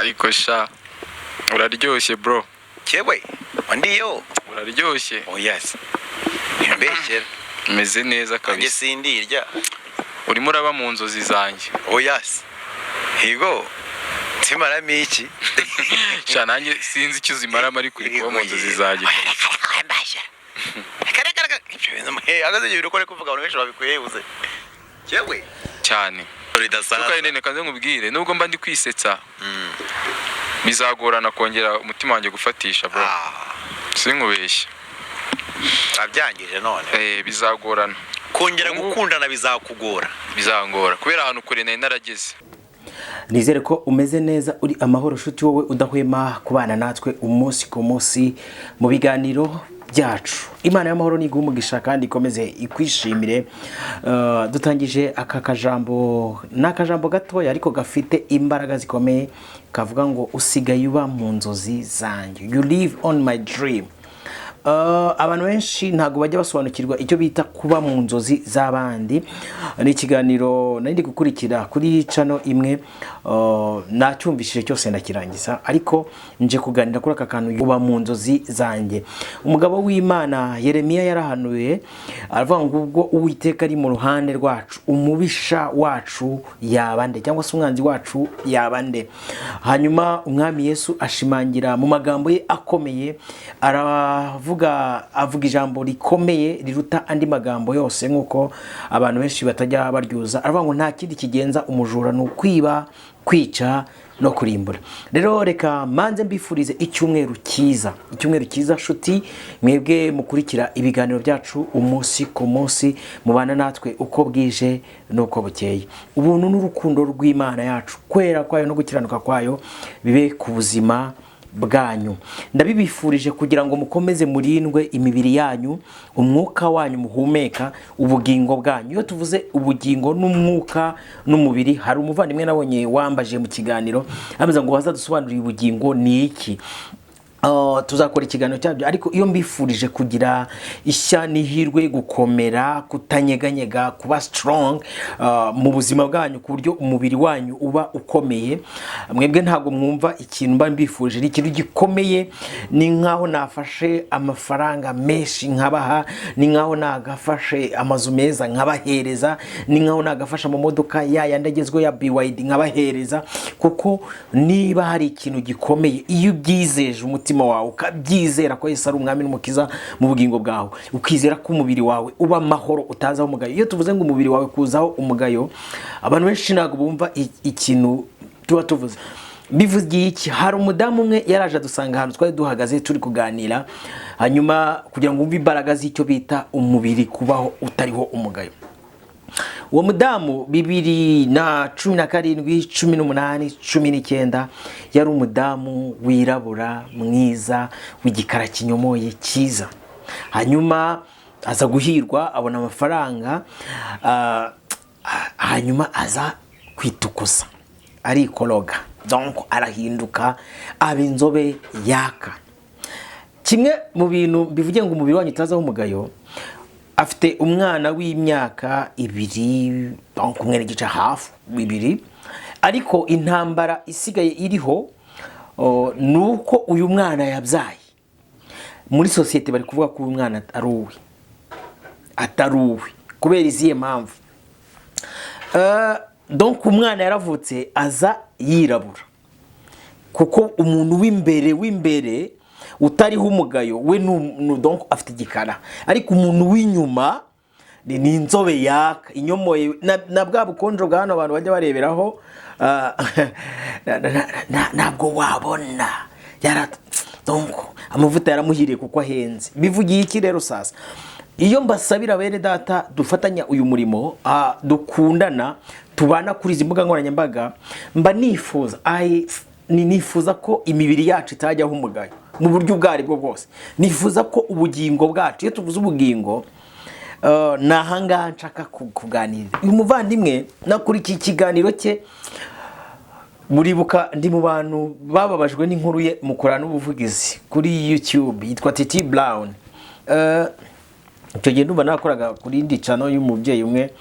ariko sha uraryoshye bro. Cyewe ndiyo uraryoshye. Oh yes mbekera meze neza kabisa. Nge sindirya urimo uraba mu nzozi zanjye. Oh yes higo timaramo iki sha nanjye sinzi icyo zimaramo ariko uri kuba mu nzozi zanjye. agaze ibyo ukore kuvuga abantu benshi babikuyebuze cyewe cyane. ridasanzwe Tukaye nene kanze nkubwire nubwo mba ndi kwisetsa bizagorana kongera umutima wanjye gufatisha bro. Sinkubeshye. abyangije none bizagorana kongera gukundana bizakugora. Bizangora kubera ahantu kure nari narageze. Nizere ko umeze neza uri amahoro shuti wowe udahwema kubana natwe umunsi ku munsi mu biganiro byacu. Imana y'amahoro ni guhumugisha kandi ikomeze ikwishimire. Dutangije aka kajambo n'akajambo gatoya ariko gafite imbaraga zikomeye kavuga ngo usigaye uba mu nzozi zanjye. You live on my dream. Abantu benshi ntago bajya basobanukirwa icyo bita kuba mu nzozi z'abandi. Ni ikiganiro nari gukurikira kuri channel imwe, nacyumvishije cyose ndakirangiza ariko nje kuganira kuri aka kantu kuba mu nzozi zanjye. Umugabo w'Imana Yeremiya yarahanuye aravuga ngo ubwo Uwiteka ari mu ruhande rwacu umubisha wacu yabande cyangwa se umwanzi wacu yabande. Hanyuma umwami Yesu ashimangira mu magambo ye akomeye avuga ijambo rikomeye riruta andi magambo yose nkuko abantu benshi batajya baryuza. Aravuga ngo nta kindi kigenza umujura no kwiba, kwica no kurimbura. Rero reka manze mbifurize icyumweru cyiza shuti mwebwe mukurikira ibiganiro byacu umunsi ku munsi mubana natwe uko bwije nuko bukeye. Ubuntu n'urukundo rw'Imana yacu kwera kwayo no gukiranuka kwayo bibe ku buzima bwanyu. Ndabibifurije kugira ngo mukomeze murindwe imibiri yanyu, umwuka wanyu muhumeka, ubugingo bwanyu. Iyo tuvuze ubugingo n'umwuka n'umubiri, hari umuvandimwe nabonye wambaje mu kiganiro abaza ngo bazadusobanurira ubugingo ni iki. Tuzakora ikiganiro cyabyo ariko iyo mbifurije kugira ishya n'ihirwe, gukomera, kutanyeganyega, kuba strong mu buzima bwanyu ku buryo umubiri wanyu uba ukomeye. Mwebwe ntago mwumva ikintu mba mbifurije ni ikintu gikomeye. Ni nkaho nafashe amafaranga menshi nkabaha, ni nkaho nagafashe amazu meza nkabahereza, ni nkaho nagafasha mu modoka yandagezwe ya BYD nkabahereza. Kuko niba hari ikintu gikomeye iyo ubyizeje umutima wawe ukabyizera ko Yesu ari umwami n'umukiza mu bugingo bwawe, ukizera ko umubiri wawe uba amahoro utazaho umugayo. Iyo tuvuze ngo umubiri wawe kuzaho umugayo, abantu benshi ntago bumva ikintu tuba tuvuze. Bivuze iki? Hari umudamu umwe yaraje adusanga ahantu twari duhagaze turi kuganira, hanyuma kugira ngo umve imbaraga z'icyo bita umubiri kubaho utariho umugayo. Uwo mudamu 2017, 18, 19 yari umudamu wirabura mwiza w'igikara kinyomoye cyiza. Hanyuma aza guhirwa abona amafaranga, hanyuma aza kwitukuza arikologa, donc arahinduka aba inzobe yaka. Kimwe mu bintu bivuge ngo umubiri wanyu utazaho umugayo, afite umwana w'imyaka 2, donc umwe n'igice hafi 2, ariko intambara isigaye iriho nuko uyu mwana yabyaye. Muri societe bari kuvuga ko uyu mwana ataruwe kubera iziye mpamvu. Donc umwana yaravutse aza yirabura kuko umuntu w'imbere utariho umugayo we donc afite igikara, ariko umuntu w'inyuma ni inzobe yaka inyomoye na bwa bukonjo bwa hano abantu bajya bareberaho. Ntabwo wabona donc amavuta yaramuhiriye kuko ahenze. Bivugiye iki rero sasa? Iyo mbasabira bene data dufatanya uyu murimo, dukundana, tubana kuri izi mbuga nkoranyambaga, mba nifuza ko imibiri yacu itajyaho umugayo mu buryo bwari bwo bwose. Nifuza ko ubugingo bwacu, iyo tuvuze ubugingo, nahangaha nshaka kuganira. Uyu muvandimwe nakuri iki kiganiro cye, muribuka ndi mu bantu bababajwe n'inkuru ye mukora n'ubuvugizi kuri YouTube, yitwa Titi Brown. Icyo gihe ndumva nakoraga kuri indi channel y'umubyeyi umwe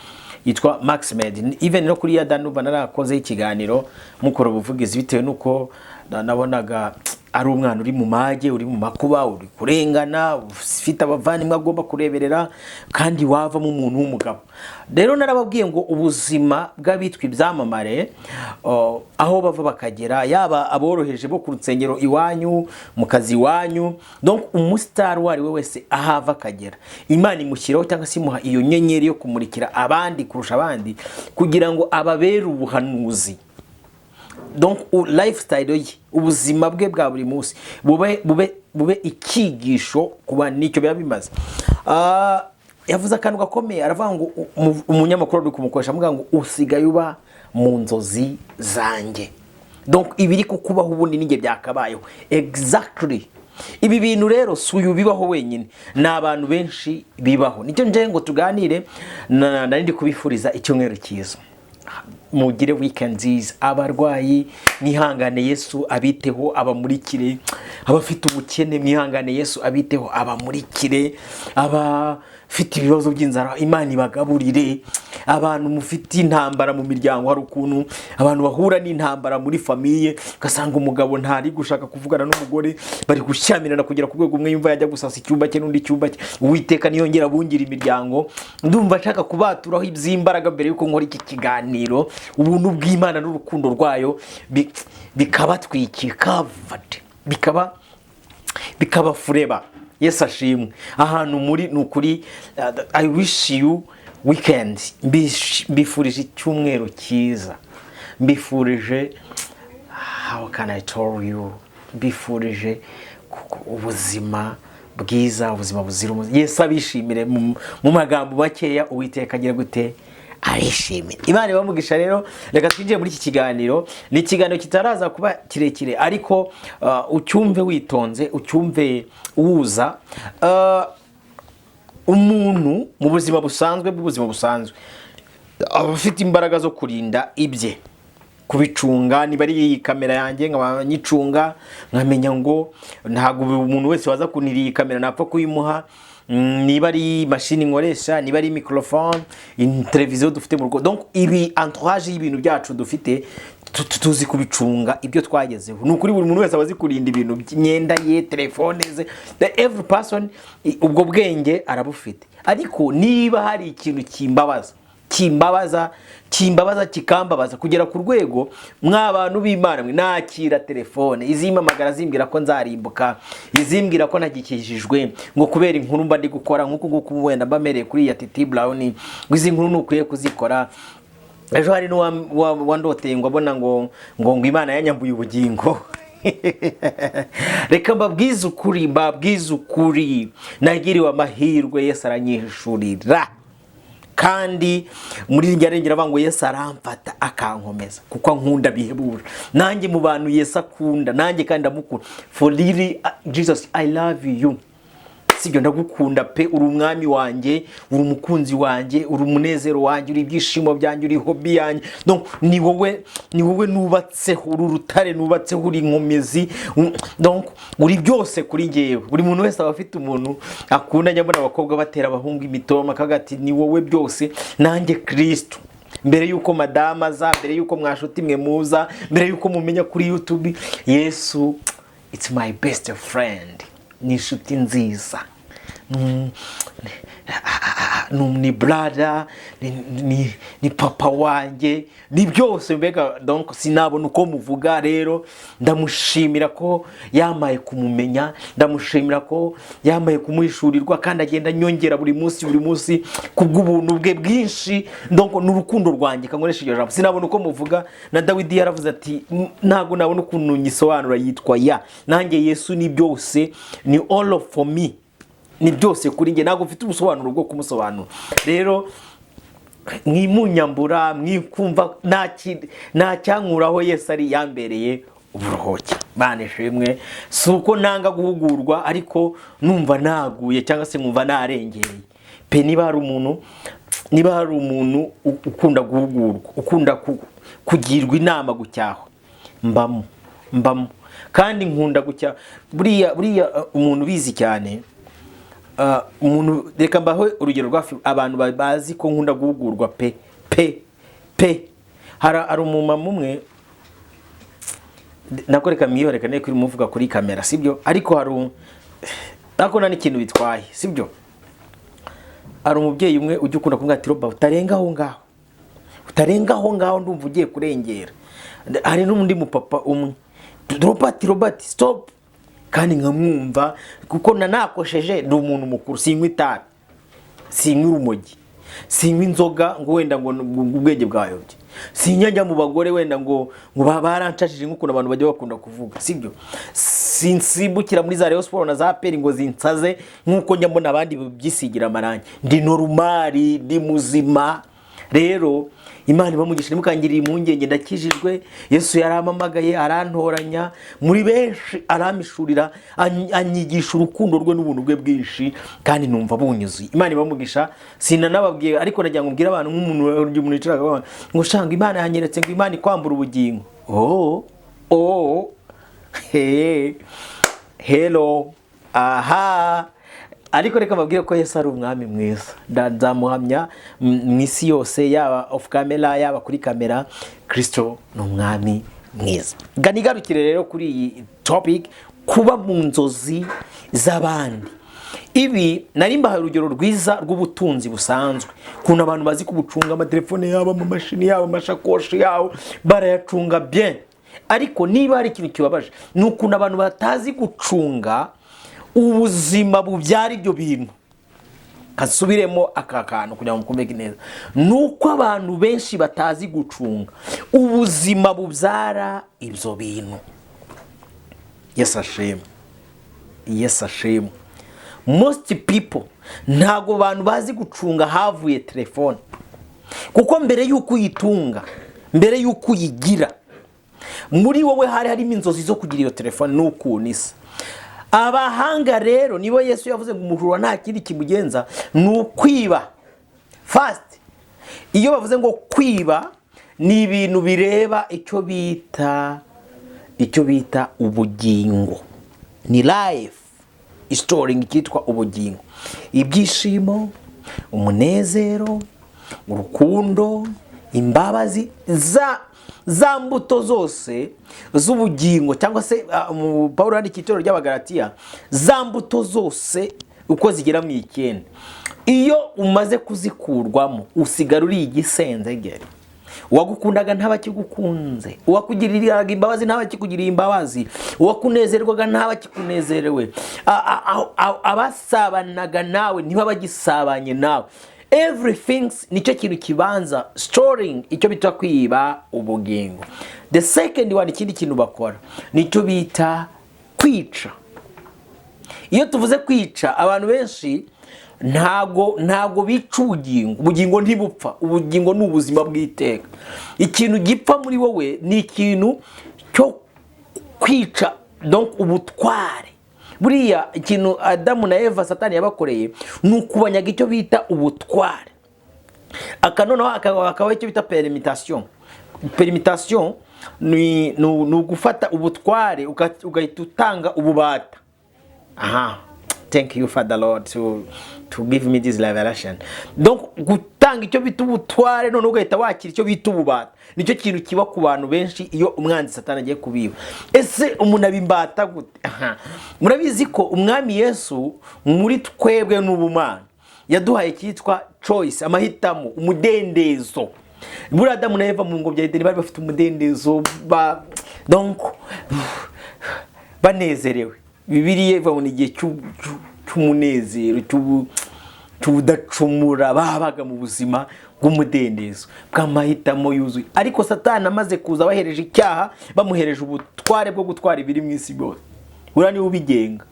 yitwa Maxmed. Even no kuri ya Danuba narakoze ikiganiro mukora ubuvugizi bitewe nuko nabonaga ari umwana uri mu mage, uri mu makuba, uri kurengana, ufite abavandimwe agomba kureberera kandi wavamo umuntu w'umugabo. Rero narababwiye ngo ubuzima bw'abitwa ibyamamare aho bava bakagera, yaba aboroheje bo ku rusengero iwanyu, mu kazi iwanyu, donc umustar wari we wese ahava akagera, Imana imushyiraho cyangwa se imuha iyo nyenyeri yo kumurikira abandi kurusha abandi kugira ngo ababere ubuhanuzi. Donc lifestyle ye, ubuzima bwe bwa buri munsi bube ikigisho kuba nicyo biba bimaze. Yavuze akantu gakomeye, aravuga ngo umunyamakuru uri kumukoresha amuga ngo usigaye uba mu nzozi zanjye. Donc ibiri kukubaho ubundi ninge byakabayeho exactly. Ibi bintu rero suyu bibaho wenyine, n'abantu benshi bibaho. Nicyo nje ngo tuganire, narindi kubifuriza icyumweru cyiza. Mugire weekend nziza, abarwayi mwihangane Yesu abiteho abamurikire, abafite ubukene mwihangane Yesu abiteho abamurikire, abafite ibibazo by'inzara Imana ibagaburire, abantu mufite intambara mu miryango, hari ukuntu abantu bahura n'intambara muri famiye ugasanga umugabo ntari gushaka kuvugana n'umugore, bari gushyamirana kugera ku rwego umwe yumva yajya gusasa icyumba cye n'undi cyumba cye. Uwiteka niyongera bungira imiryango. Ndumva nshaka kubaturaho iby'imbaraga mbere yuko nkora iki kiganiro, ubuntu bw'Imana n'urukundo rwayo bikabatwikika bikaba forever. Yesu ashimwe. Ahantu muri nukuri, I wish you weekend, mbifurije icyumweru cyiza, mbifurije how can I tell you, mbifurije ubuzima bwiza, ubuzima buzira umuze. Yesu abishimire mu magambo makeya, Uwiteka agira gute arishimira. Imana ibamugisha. Rero reka twinjiye muri iki kiganiro. Ni ikiganiro kitaraza kuba kirekire ariko ucyumve witonze, ucyumve uwuza. Umuntu mu buzima busanzwe abafite imbaraga zo kurinda ibye, kubicunga. Niba ari iyi kamera yanjye nkabanyicunga, nkamenya ngo ntago umuntu wese waza kunira iyi kamera napfa kuyimuha. Niba ari machine nkoresha, niba ari microphone, televiziyo dufite mu rugo, donc ibi entourage y'ibintu byacu dufite tuzi kubicunga ibyo twagezeho. Nukuri buri muntu wese abazi kurinda ibintu by'imyenda ye, telefone ze, every person ubwo bwenge arabufite. Ariko niba hari ikintu kimbabaza kikambabaza kugera ku rwego mw'abantu b'Imana mwe nakira telefone izimpamagara zimbwira ko nzarimbuka, izimbwira ko nagikijijwe ngo kubera inkuru mba ndi gukora nk'uko nguko wenda mbamereye kuri ya Titi Brown, izi nkuru nukwiye kuzikora. Ejo hari wandoteye ngo abona ngo Imana yanyambuye ubugingo. Reka mbabwize ukuri, nagiriwe amahirwe, Yesu aranyihishurira. Kandi muri njya bango Yesu aramfata akankomeza kuko nkunda bihebura. Nanjye mu bantu Yesu akunda, nanjye kandi ndamukunda. For really Jesus, I love you. Sibyo, ndagukunda pe, uri umwami wanjye, uri umukunzi wanjye, uri umunezero wanjye, uri ibyishimo byanjye, uri hobby yanjye. Donc ni wowe nubatseho, uri urutare nubatseho, uri inkomezi. Donc uri byose kuri ngewe. Buri muntu wese aba afite umuntu akunda. Njya mbona abakobwa batera abahungu imitoma kagati, ni wowe byose, nanjye Kristo. Mbere yuko madama aza, mbere yuko mwashuti mwe muza, mbere yuko mumenya kuri YouTube, Yesu it's my best friend. Ni inshuti nziza, ni brother, ni papa wanjye, ni byose mbega. Donc sinabona uko muvuga. Rero ndamushimira ko yamaye kumumenya, ndamushimira ko yamaye kumuhishurirwa, kandi agenda nyongera buri munsi kubw'ubuntu bwe bwinshi. Donc n'urukundo rwanjye kankoresha iryo jambo sinabona uko muvuga. Na Dawidi yaravuze ati ntago nabona ukuntu nyisobanura, yitwa ya nanjye Yesu ni byose, ni all of for me, ni byose kuri nge, ntago mfite ubusobanuro bwo kumusobanura. Rero mwimunyambura, mwikumva nta cyankuraho Yesu ari yambereye uburuhoke. Bane shimwe, suko nanga guhugurwa ariko numva naguye cyangwa se nkumva narengereye pe. Niba hari umuntu ukunda guhugurwa, ukunda kugirwa inama, gucyaho, mbamo kandi nkunda gucyaha. Buriya umuntu bizi cyane, umuntu reka mbaho urugero rwa abantu bazi ko nkunda guhugurwa pe, pe hari umumama umwe nakoreka mwiyoreka ne kuri muvuga kuri kamera sibyo, ariko nakona n'ikintu bitwaye sibyo. Hari umubyeyi umwe ujya ukunda kumwe ati Roba utarenga aho ngaho ndumva ugiye kurengera. Hari n'undi mupapa umwe Robert stop, kandi nkamwumva kuko nakosheje ndi umuntu mukuru, sinywa itabi, sinywa urumogi, sinywa inzoga ngo wenda ngo ubwenge bwayobye, sinyajya mu bagore wenda ngo barancashije nk'ukuntu abantu bajya bakunda kuvuga sibyo. Sinsibukira muri za Rayon Sport na za Peri ngo zinsaze nk'uko njya mbona abandi byisigira amarangi. Ndi normali, ndi muzima. Rero Imana ibamugisha nimukangirira impungenge, ndakijijwe. Yesu yarampamagaye arantoranya muri benshi, aramishurira anyigisha urukundo rwe n'ubuntu bwe bwinshi, kandi numva bunyuzuye. Imana ibamugisha. Sinanababwiye ariko nagira ngo mbwire abantu nk'umuntu yicaraga ngo shanga Imana yanyeretse ngo Imana ikwambura ubugingo. Hello. Aha. Ariko reka mbabwire ko Yesu ari umwami mwiza. Nzamuhamya mu isi yose, yaba off camera yaba kuri kamera. Kristo ni umwami mwiza. Ganigarukire rero kuri iyi topic, kuba mu nzozi z'abandi. Ibi nari mbahaye urugero rwiza rw'ubutunzi busanzwe, kuna abantu bazi kubucunga amatelefone yabo, mu mashini yabo, amashakoshi yabo barayacunga bien. Ariko niba hari ikintu kibabaje ni ukuntu abantu batazi gucunga ubuzima bubyara ibyo bintu. Kasubiremo aka kantu kugira ngo mukumeke neza, nuko abantu benshi batazi gucunga ubuzima bubyara ibyo bintu. Yes ashema. Most people ntago abantu bazi gucunga havuye telefone, kuko mbere yuko uyitunga, mbere yuko uyigira, muri wowe harimo inzozi zo kugira iyo telefone nuko nisa. Abahanga rero nibo Yesu yavuze ngo umujura nta kindi kimugenza n'ukwiba. Fast. Iyo bavuze ngo kwiba ni ibintu bireba icyo bita ubugingo. Ni life storing kitwa ubugingo. Ibyishimo, umunezero, urukundo, imbabazi za mbuto zose z'ubugingo, cyangwa se Paulo yandika itorero ry'Abagalatiya, za mbuto zose uko zigera mu 9. Iyo umaze kuzikurwamo usigara uri igisenzegere. Uwagukundaga ntabakigukunze, uwakugiriraga imbabazi ntabakigirira imbabazi, uwakunezerwaga ntabakikunezerewe, abasabanaga nawe ntibabagisabanye nawe. Everything nicyo kintu kibanza, storing icyo bita kwiba ubugingo. The second one, ikindi kintu bakora nicyo bita kwica. Iyo tuvuze kwica, abantu benshi ntago bica ubugingo. Ubugingo ntibupfa, ubugingo ni ubuzima bw'iteka. Ikintu gipfa muri wowe ni ikintu cyo kwica, donc ubutware. Buriya ikintu Adamu na Eva Satani yabakoreye ni ukubanyaga icyo bita ubutware. Akanono akabaho icyo bita permutation. Permutation ni ugufata ubutware ugahita utanga ububata. Thank you Father Lord to give me this revelation. Donc gutanga icyo bita ubutware none ugahita wakira icyo bita ububata. Nicyo kintu kiba ku bantu benshi iyo umwanzi Satani agiye kubiba. Ese umuntu abimbata gute? Murabizi ko umwami Yesu muri twebwe n'ubumana yaduhaye kitwa choice, amahitamo, umudendezo. Muri Adamu na Eva mu ngo bya Edeni bari bafite umudendezo, donc banezerewe. Bibiliya iva mu gihe cy'umunezero, cy'ubudacumura, babaga mu buzima bw'umudendezo, bw'amahitamo yuzuye. Ariko Satani amaze kuza bahereje icyaha, bamuhereje ubutware bwo gutwara ibiri mu isi byose. Ura ni ubigenga.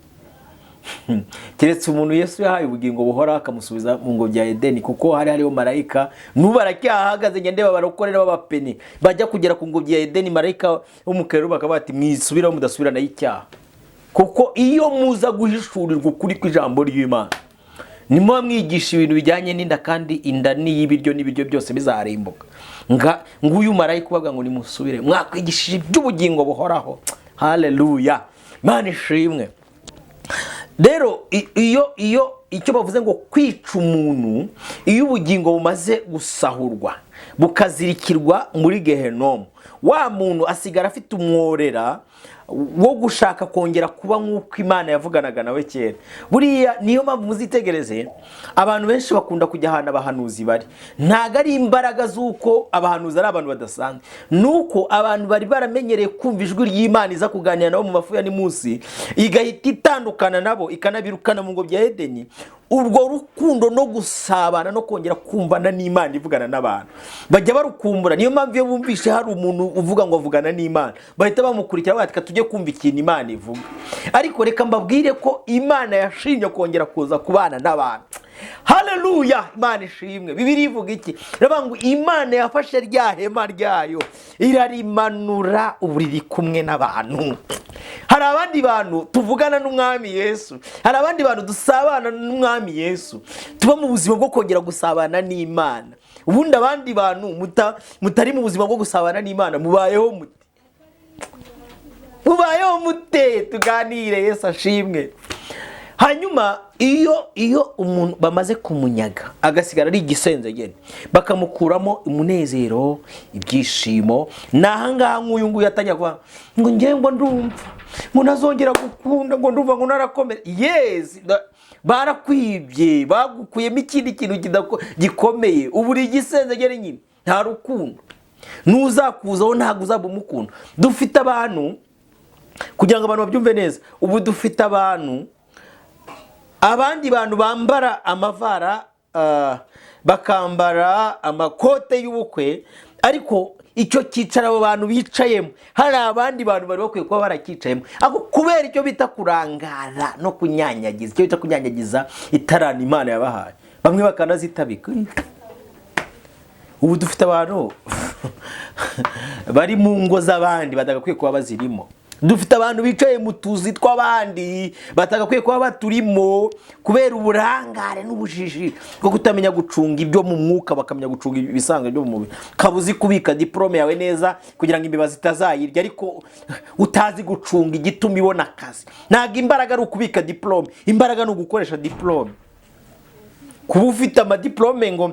Keretse umuntu Yesu yahaye ubugingo buhora akamusubiza mu ngo bya Edeni, kuko hariho marayika nubarakihagaze ngende babarokorera babapene bajya kugera ku ngo bya Edeni, marayika w'umukerubi bakabati mwisubira mudasubira na icyaha. Kuko iyo muza guhishurirwa ukuri kw'ijambo ry'Imana, nimwe mwigisha ibintu bijyanye n'inda, kandi inda ni y'ibiryo n'ibiryo byose bizarimbuka. Nguyu marayika ubaga ngo nimusubire mwakwigishije iby'ubugingo buhoraho. Haleluya, Imana ishimwe. Rero iyo icyo bavuze ngo kwica umuntu, iyo ubugingo bumaze gusahurwa, bukazirikirwa muri Gehenomu. Wa muntu asigara afite umworera wo gushaka kongera kuba nk'uko Imana yavuganaga nawe kera. Buriya niyo mpamvu muzitegereze abantu benshi bakunda kujya ahantu abahanuzi bari. Ntago ari imbaraga z'uko abahanuzi ari abantu badasanzwe, nuko abantu bari baramenyereye kumva ijwi ry'Imana iza kuganira nabo mu mafu ya nimunsi, igahita itandukana nabo ikanabirukana mu ngobyi ya Edeni. Urwo rukundo no gusabana no kongera kumvana n'Imana ivugana n'abantu bajya barukumbura. Niyo mpamvu iyo bumvishe hari umuntu uvuga ngo avugana n'Imana bahita bamukurikira batika tujye kumva ikintu Imana ivuga. Ariko reka mbabwire ko Imana yashinye kongera kuza kubana n'abantu. Haleluya, Imana ishimwe. Bibiliya ivuga iki? Iravuga ngo Imana yafashe rya hema ryayo irarimanura uburiri kumwe n'abantu. Hari abandi bantu tuvugana n'Umwami Yesu, hari abandi bantu dusabana n'Umwami Yesu, tuba mu buzima bwo kongera gusabana n'Imana. Ubundi abandi bantu mutari mu buzima bwo gusabana n'Imana mubayeho mute? Tuganire, Yesu ashimwe. Hanyuma iyo umuntu bamaze kumunyaga agasigara ari igisenzegere, bakamukuramo umunezero, ibyishimo, nahangaha nk'uyu nguyu yatangira kuvuga ngo ngiye ngo ndumva ngo nazongera gukunda, ngo ndumva ngo narakomera. Yes, barakwibye, bagukuyemo ikindi kintu gikomeye. Ubu uri igisenzegere nyine, nta rukundo. Nuzakuzaho ntabwo uzaba umukunda. Dufite abantu, kugira ngo abantu babyumve neza, ubu dufite abandi bantu bambara amavara, bakambara amakote y'ubukwe, ariko icyo cyicaro abo bantu bicayemo hari abandi bantu bari bakwiye kuba barakicayemo. Ako kubera icyo bita kurangara no kunyanyagiza, icyo bita kunyanyagiza itarana Imana yabahaye, bamwe bakanazitabika. Ubu dufite abantu bari mu ngo z'abandi batagakwiye kuba bazirimo. Dufite abantu bicaye mu tuzi tw'abandi batagakwiye kuba baturimo kubera uburangare n'ubujiji bwo kutamenya gucunga ibyo mu mwuka, bakamenya gucunga ibisanzwe byo mu mubiri. Kabuzi kubika diplome yawe neza kugira ngo imbeba zitazayirya, ariko utazi gucunga igituma ibona akazi. Ntago imbaraga ari ukubika diplome, imbaraga ni ugukoresha diplome. Kuba ufite amadiplome ngo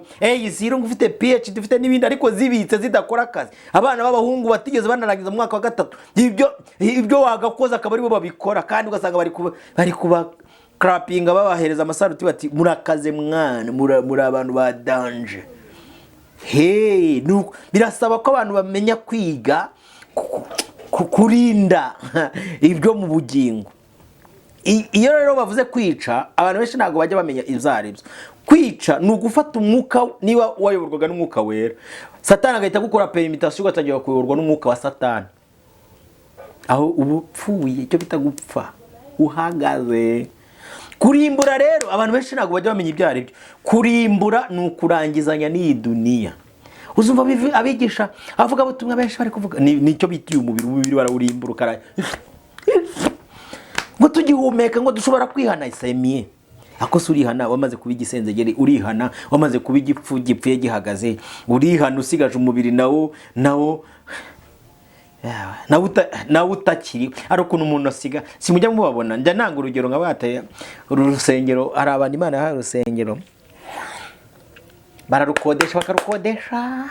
zero, ngo ufite PhD, ufite n'ibindi ariko zibitse zidakora akazi. Abana b'abahungu batigeze banarangiza mu mwaka wa 3 ibyo wagakoza akaba aribo babikora, kandi ugasanga bari kuba clapping babahereza amasaruti bati murakaze mwana, muri abantu ba danger. Birasaba ko abantu bamenya kwiga kurinda ibyo mu bugingo. Iyo rero bavuze kwica, abantu benshi ntabwo bajya bamenya ibyo ari byo. Kwica ni ugufata umwuka, niba wayoborwaga n'umwuka wera, Satani agahita gukora perimitation ugatangira kuyoborwa n'umwuka wa Satani. Aho ubupfuye, icyo bita gupfa, uhagaze. Kurimbura rero abantu benshi ntabwo bajya bamenya ibyo ari byo. Kurimbura ni ukurangizanya n'iyi duniya. Uzumva abigisha avuga butumwa benshi bari kuvuga nicyo bitiye umubiri barawurimbura ukara ngo tugihumeka ngo dushobora kwihana. Isemiye akose urihana wamaze kuba igisenzegere, urihana wamaze kuba igipfu gipfuye gihagaze, urihana usigaje umubiri nawo utakiri. Ari ukuntu umuntu asiga, simujya mubabona, njya nanga urugero nka bateye urusengero, hari abantu Imana yahaye urusengero bararukodesha bakarukodesha,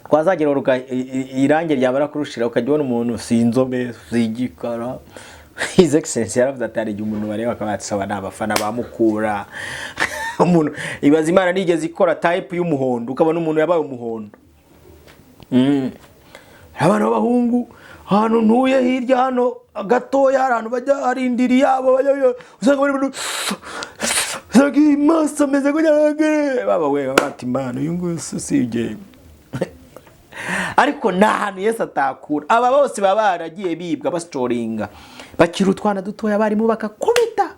twazagera irange ryabara kurushira ukajya ubona umuntu sinzobe zigikara. His Excellency yaravuze ati hari umuntu bareba akabatsaba n'abafana bamukura. Umuntu ibaza Imana nigeze ikora type y'umuhondo ukabona umuntu yabaye umuhondo. Abantu b'abahungu hano ntuye hirya hano gatoya, abantu bajya arindiri yabo usanga bari sagi masa meze kujya baba we bati Imana uyu nguyu usije. Ariko nta hantu Yesu atakura. Aba bose baba baragiye bibwa bastoringa, bakira utwana dutoya barimo bakakubita,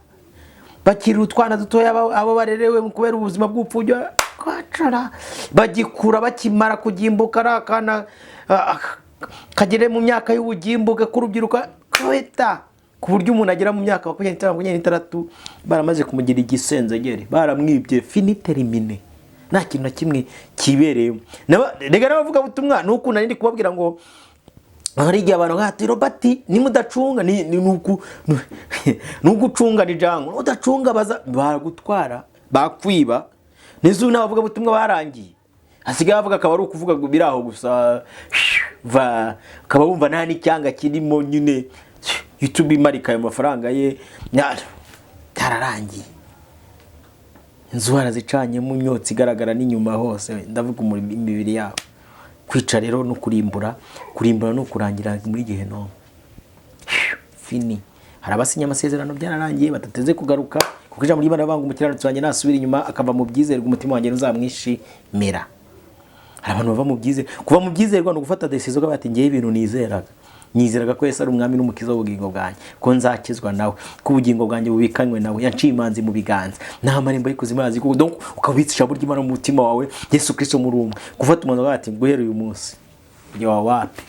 bakira utwana dutoya abo barerewe kubera ubuzima bw'upfujya kwacara, bagikura bakimara kugimbuka arakana kagere mu myaka y'ubugimbuke kurubyiruka kweta, ku buryo umuntu agera mu myaka 25-26 baramaze kumugira igisenzegere, baramwibye finitermine, nta kintu na kimwe kibereye. Rega n'abavuga butumwa nuko nari ndi kubabwira ngo hari igihe abantu ngati Robert nimudacunga nugucunga nijango, udacunga baza bagutwara bakwiba. Nizo n'abavuga butumwa barangiye asigaye avuga akaba ari ukuvuga ngo biraho gusa va akaba wumva nta n'icyanga kirimo nyine YouTube imarika ayo mafaranga ye cyararangiye. Inzu harazicanyemo imyotsi igaragara n'inyuma hose, ndavuga imibiri yabo. Kwica rero no kurimbura no kurangira muri gihe no fini. Hari abasinya amasezerano byararangiye batateze kugaruka kuko ijambo ry'Imana banga umukiranutsi wanjye nasubira inyuma akava mu byizerwa umutima wanjye uzamwishimira. Hari abantu bava mu byizerwa, kuva mu byizerwa no gufata decision bati ngiye ibintu nizeraga ko Yesu ari umwami n'umukiza w'ubugingo bwanjye, ko nzakizwa nawe, ko ubugingo bwanjye bubikanywe nawe, yanciye imanzi mu biganza, nta marembo y'ikuzimu yazi ko donc ukabitsa ijambo ry'Imana mu mutima wawe, Yesu Kristo muri umwe. Gufata umuntu bati guhera uyu munsi ngiye wapi,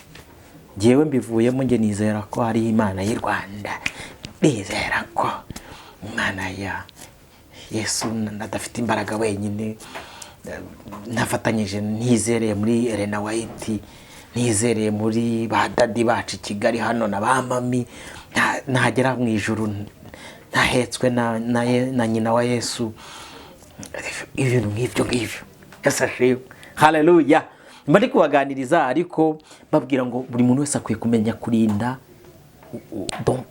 ngiyewe mbivuyemo, nge nizera ko hari Imana y'u Rwanda, nizera ko Imana ya Yesu nadafite imbaraga wenyine, nafatanyije nizereye muri Elena White, nizereye muri ba dadi bacu Kigali hano na ba mami, nagera mu ijuru nahetswe na nyina wa Yesu. Ibintu nk'ibyo yasashe. Haleluya. Mbari kubaganiriza ariko babwira ngo buri muntu wese akwiye kumenya kurinda donc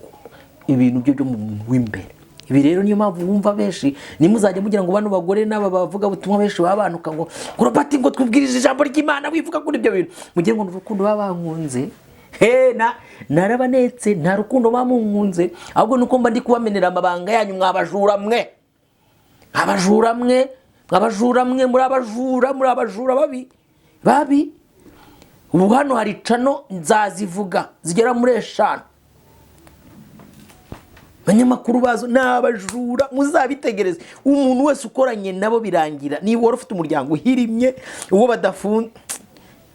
ibintu byo mu w'imbere. Ibi rero niyo mpamvu wumva benshi nimuzajya mugira ngo bano bagore n'aba bavuga butumwa benshi babanuka ngo Robert ngo twubwirije ijambo ry'Imana wivuga kuri ibyo bintu, mugiye ngo urukundo babankunze narabanetse, nta rukundo bamunkunze, ahubwo nuko mba ndi kubamenera amabanga yanyu mwabajura mwe muri abajura babi. Ubu hano hari cano nzazivuga zigera muri 5. Banyamakuru bazo n'abajura muzabitegereze. Umuntu wese ukoranye nabo birangira niba wari ufite umuryango uhirimye uwo badafunze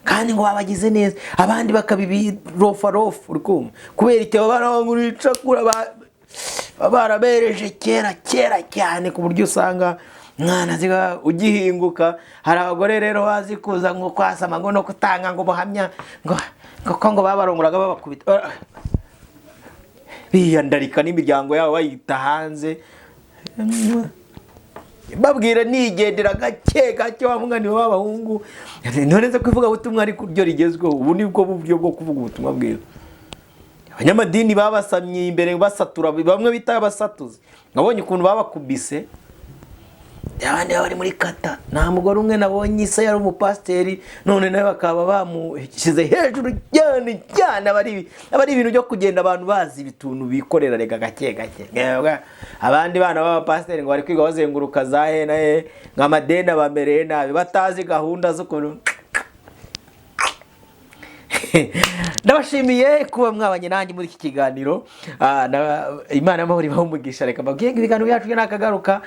kandi ngo babagize neza, abandi bakabibirofa urikuma kubera ite barangurica kura barabereje kera cyane ku buryo usanga mwana ziga ugihinguka. Hari abagore rero bazi kuza ngo kwasama ngo no kutanga ngo buhamya ngo babaronguraga babakubita biyandarika n'imiryango yabo bayita hanze, babwira nigendera gake wa mwana w'abahungu. Noneze kwivuga ubutumwa ari kuryo rigezweho. Ubu nibwo buryo bwo kuvuga ubutumwa bwiza. Abanyamadini babasamye imbere basatura, bamwe bita basatuzi. Nabonye ukuntu babakubise, abandi bari muri kata. Nta mugore umwe nabonye isa yari umupasteri, none nawe bakaba bamushyize hejuru cyane. Abari ibintu byo kugenda abantu bazi bituntu bikorera rega gake. Abandi bana b'abapasteri ngo bari kwiga bazenguruka za hena nk'amadeni bamereye nabi batazi gahunda zo kuntu. Ndabashimiye kuba mwabanye nanjye muri iki kiganiro. Imana amahoro ibahumugisha. Reka mbabwiye ibiganiro byacu nakagaruka.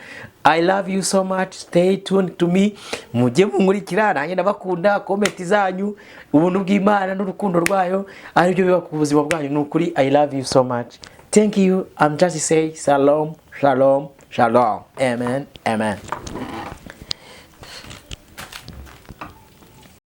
I love you so much. Stay tuned to me. Mujye munkurikira, nanjye ndabakunda. Comment zanyu, ubuntu bw'Imana n'urukundo rwayo ari byo biba ku buzima bwanyu. Nukuri I love you so much. Thank you. I'm just say shalom. Amen.